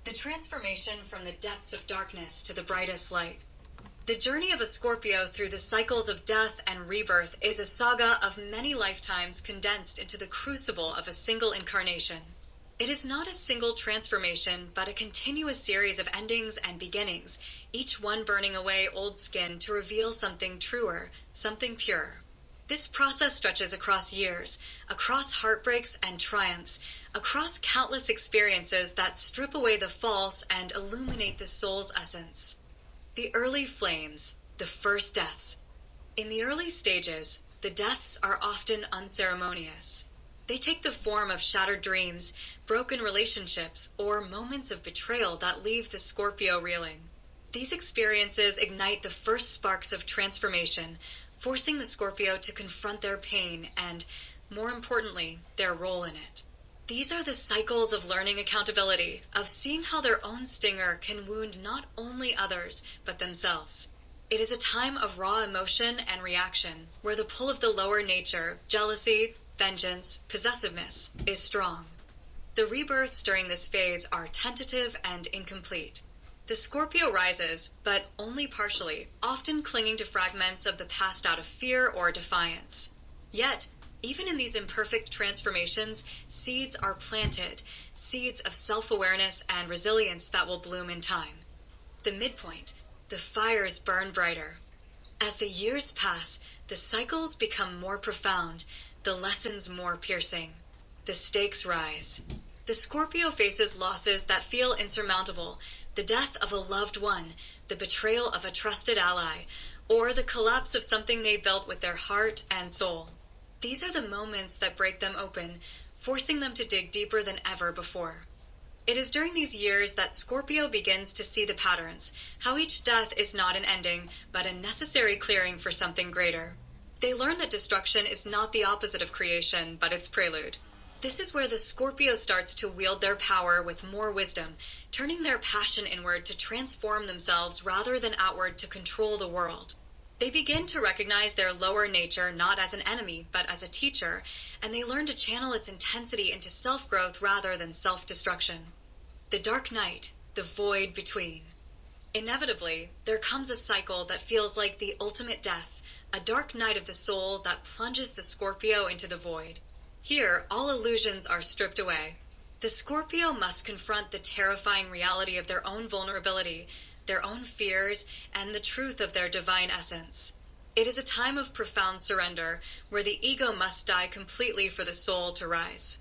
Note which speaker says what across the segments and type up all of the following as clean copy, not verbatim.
Speaker 1: The transformation from the depths of darkness to the brightest light. The journey of a Scorpio through the cycles of death and rebirth is a saga of many lifetimes condensed into the crucible of a single incarnation. It is not a single transformation, but a continuous series of endings and beginnings, each one burning away old skin to reveal something truer, something pure. This process stretches across years, across heartbreaks and triumphs, across countless experiences that strip away the false and illuminate the soul's essence. The early flames, the first deaths. In the early stages, the deaths are often unceremonious. They take the form of shattered dreams, broken relationships, or moments of betrayal that leave the Scorpio reeling. These experiences ignite the first sparks of transformation, forcing the Scorpio to confront their pain and, more importantly, their role in it. These are the cycles of learning accountability, of seeing how their own stinger can wound not only others, but themselves. It is a time of raw emotion and reaction, where the pull of the lower nature, jealousy, vengeance, possessiveness, is strong. The rebirths during this phase are tentative and incomplete. The Scorpio rises, but only partially, often clinging to fragments of the past out of fear or defiance. Yet, even in these imperfect transformations, seeds are planted, seeds of self-awareness and resilience that will bloom in time. The midpoint, the fires burn brighter. As the years pass, the cycles become more profound, the lessons more piercing. The stakes rise. The Scorpio faces losses that feel insurmountable, the death of a loved one, the betrayal of a trusted ally, or the collapse of something they built with their heart and soul. These are the moments that break them open, forcing them to dig deeper than ever before. It is during these years that Scorpio begins to see the patterns, how each death is not an ending, but a necessary clearing for something greater. They learn that destruction is not the opposite of creation, but its prelude. This is where the Scorpio starts to wield their power with more wisdom, turning their passion inward to transform themselves rather than outward to control the world. They begin to recognize their lower nature not as an enemy, but as a teacher, and they learn to channel its intensity into self-growth rather than self-destruction. The dark night, the void between. Inevitably, there comes a cycle that feels like the ultimate death, a dark night of the soul that plunges the Scorpio into the void. Here, all illusions are stripped away. The Scorpio must confront the terrifying reality of their own vulnerability, their own fears, and the truth of their divine essence. It is a time of profound surrender, where the ego must die completely for the soul to rise.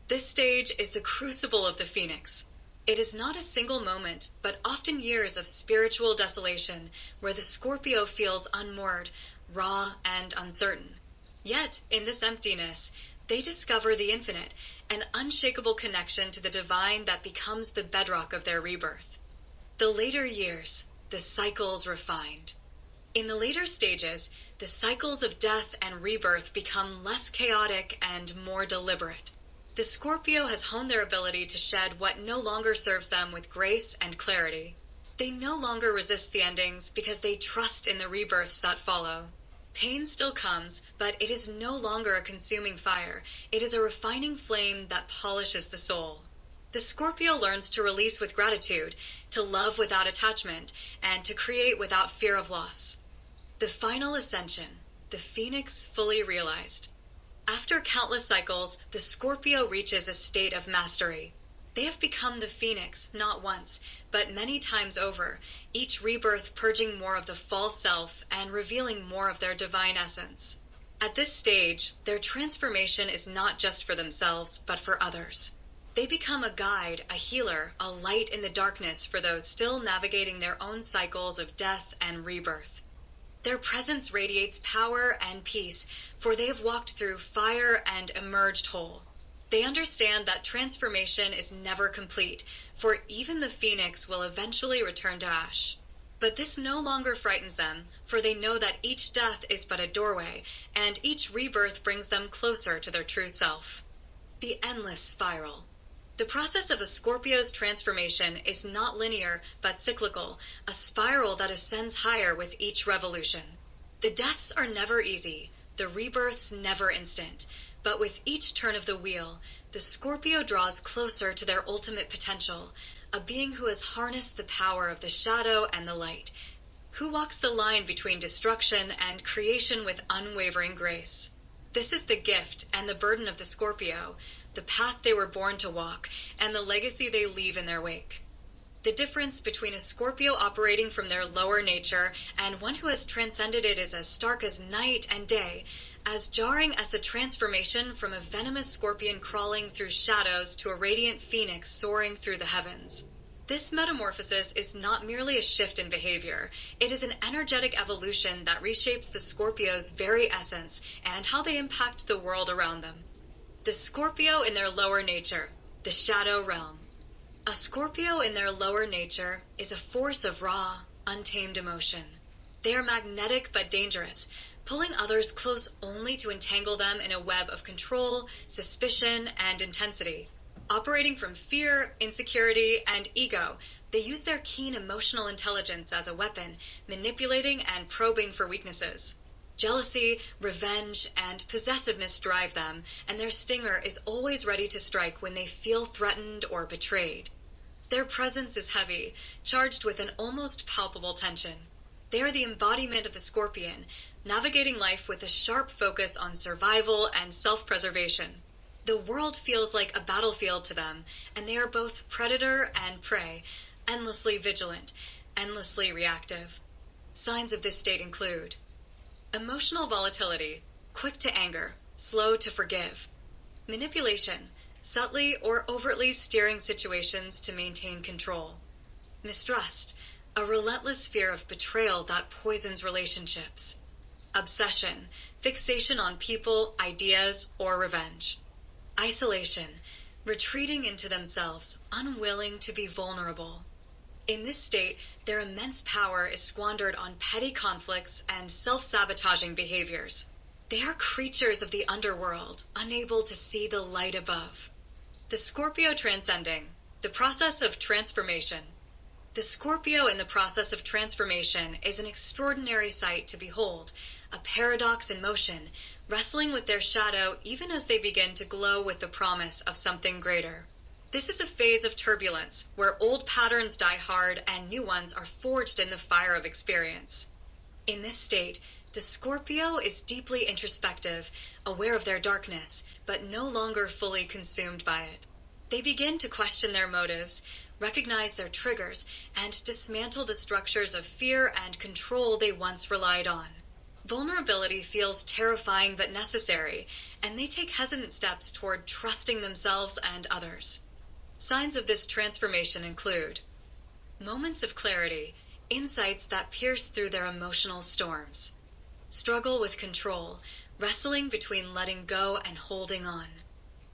Speaker 1: This stage is the crucible of the phoenix. It is not a single moment, but often years of spiritual desolation, where the Scorpio feels unmoored, raw, and uncertain. Yet, in this emptiness, they discover the infinite, an unshakable connection to the divine that becomes the bedrock of their rebirth. The later years, the cycles refined. In the later stages, the cycles of death and rebirth become less chaotic and more deliberate. The Scorpio has honed their ability to shed what no longer serves them with grace and clarity. They no longer resist the endings because they trust in the rebirths that follow. Pain still comes, but it is no longer a consuming fire. It is a refining flame that polishes the soul. The Scorpio learns to release with gratitude, to love without attachment, and to create without fear of loss. The final ascension, the phoenix fully realized. After countless cycles, the Scorpio reaches a state of mastery. They have become the phoenix, not once, but many times over, each rebirth purging more of the false self and revealing more of their divine essence. At this stage, their transformation is not just for themselves, but for others. They become a guide, a healer, a light in the darkness for those still navigating their own cycles of death and rebirth. Their presence radiates power and peace, for they have walked through fire and emerged whole. They understand that transformation is never complete, for even the phoenix will eventually return to ash. But this no longer frightens them, for they know that each death is but a doorway, and each rebirth brings them closer to their true self. The endless spiral. The process of a Scorpio's transformation is not linear, but cyclical, a spiral that ascends higher with each revolution. The deaths are never easy, the rebirths never instant, but with each turn of the wheel, the Scorpio draws closer to their ultimate potential, a being who has harnessed the power of the shadow and the light, who walks the line between destruction and creation with unwavering grace. This is the gift and the burden of the Scorpio, the path they were born to walk, and the legacy they leave in their wake. The difference between a Scorpio operating from their lower nature and one who has transcended it is as stark as night and day, as jarring as the transformation from a venomous scorpion crawling through shadows to a radiant phoenix soaring through the heavens. This metamorphosis is not merely a shift in behavior. It is an energetic evolution that reshapes the Scorpio's very essence and how they impact the world around them. The Scorpio in their lower nature, the shadow realm. A Scorpio in their lower nature is a force of raw, untamed emotion. They are magnetic but dangerous, pulling others close only to entangle them in a web of control, suspicion, and intensity. Operating from fear, insecurity, and ego, they use their keen emotional intelligence as a weapon, manipulating and probing for weaknesses. Jealousy, revenge, and possessiveness drive them, and their stinger is always ready to strike when they feel threatened or betrayed. Their presence is heavy, charged with an almost palpable tension. They are the embodiment of the Scorpion, navigating life with a sharp focus on survival and self-preservation. The world feels like a battlefield to them, and they are both predator and prey, endlessly vigilant, endlessly reactive. Signs of this state include emotional volatility, quick to anger, slow to forgive. Manipulation, subtly or overtly steering situations to maintain control. Mistrust, a relentless fear of betrayal that poisons relationships. Obsession, fixation on people, ideas, or revenge. Isolation, retreating into themselves, unwilling to be vulnerable. In this state, their immense power is squandered on petty conflicts and self-sabotaging behaviors. They are creatures of the underworld, unable to see the light above. The Scorpio transcending, the process of transformation. The Scorpio in the process of transformation is an extraordinary sight to behold, a paradox in motion, wrestling with their shadow even as they begin to glow with the promise of something greater. This is a phase of turbulence where old patterns die hard and new ones are forged in the fire of experience. In this state, the Scorpio is deeply introspective, aware of their darkness, but no longer fully consumed by it. They begin to question their motives, recognize their triggers, and dismantle the structures of fear and control they once relied on. Vulnerability feels terrifying but necessary, and they take hesitant steps toward trusting themselves and others. Signs of this transformation include moments of clarity, insights that pierce through their emotional storms. Struggle with control, wrestling between letting go and holding on.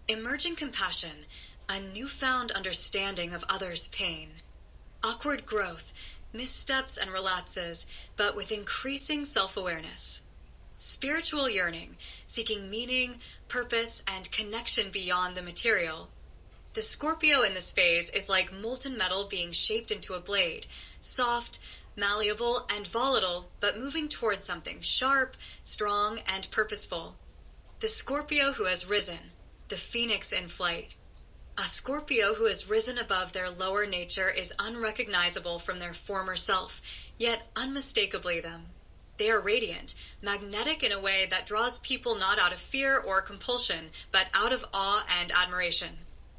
Speaker 1: Emerging compassion, a newfound understanding of others' pain. Awkward growth, missteps and relapses, but with increasing self-awareness. Spiritual yearning, seeking meaning, purpose, and connection beyond the material. The Scorpio in this phase is like molten metal being shaped into a blade, soft, malleable, and volatile, but moving toward something sharp, strong, and purposeful. The Scorpio who has risen, the phoenix in flight. A Scorpio who has risen above their lower nature is unrecognizable from their former self, yet unmistakably them. They are radiant, magnetic in a way that draws people not out of fear or compulsion, but out of awe and admiration.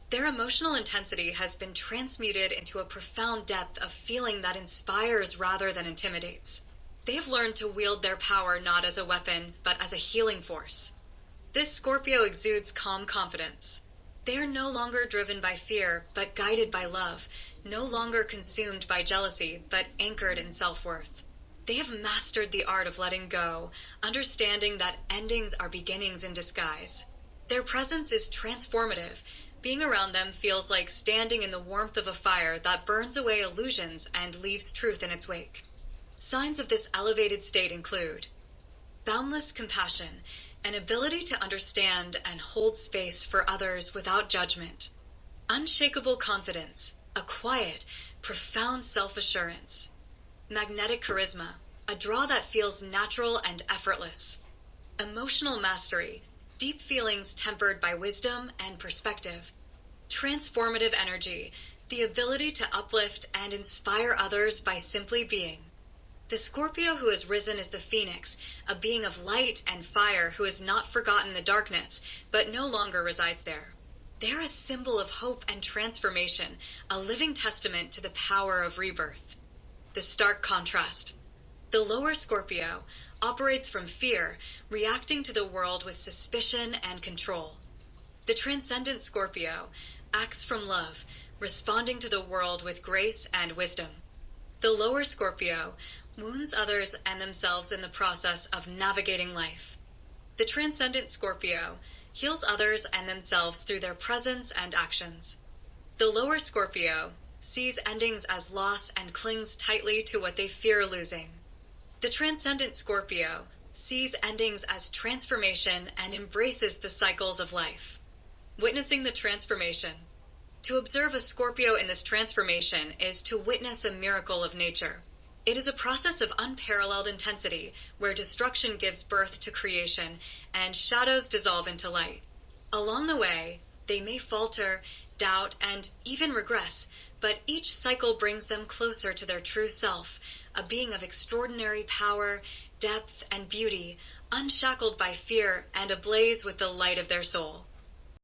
Speaker 1: Their emotional intensity has been transmuted into a profound depth of feeling that inspires rather than intimidates. They have learned to wield their power not as a weapon, but as a healing force. This Scorpio exudes calm confidence. They are no longer driven by fear, but guided by love, no longer consumed by jealousy, but anchored in self-worth. They have mastered the art of letting go, understanding that endings are beginnings in disguise. Their presence is transformative. Being around them feels like standing in the warmth of a fire that burns away illusions and leaves truth in its wake. Signs of this elevated state include boundless compassion, an ability to understand and hold space for others without judgment. Unshakable confidence, a quiet, profound self-assurance. Magnetic charisma, a draw that feels natural and effortless. Emotional mastery, deep feelings tempered by wisdom and perspective. Transformative energy, the ability to uplift and inspire others by simply being. The Scorpio who has risen is the phoenix, a being of light and fire who has not forgotten the darkness, but no longer resides there. They're a symbol of hope and transformation, a living testament to the power of rebirth. The stark contrast. The lower Scorpio operates from fear, reacting to the world with suspicion and control. The transcendent Scorpio acts from love, responding to the world with grace and wisdom. The lower Scorpio wounds others and themselves in the process of navigating life. The transcendent Scorpio heals others and themselves through their presence and actions. The lower Scorpio sees endings as loss and clings tightly to what they fear losing. The transcendent Scorpio sees endings as transformation and embraces the cycles of life. Witnessing the transformation. To observe a Scorpio in this transformation is to witness a miracle of nature. It is a process of unparalleled intensity where destruction gives birth to creation and shadows dissolve into light. Along the way, they may falter, doubt, and even regress, but each cycle brings them closer to their true self, a being of extraordinary power, depth, and beauty, unshackled by fear and ablaze with the light of their soul.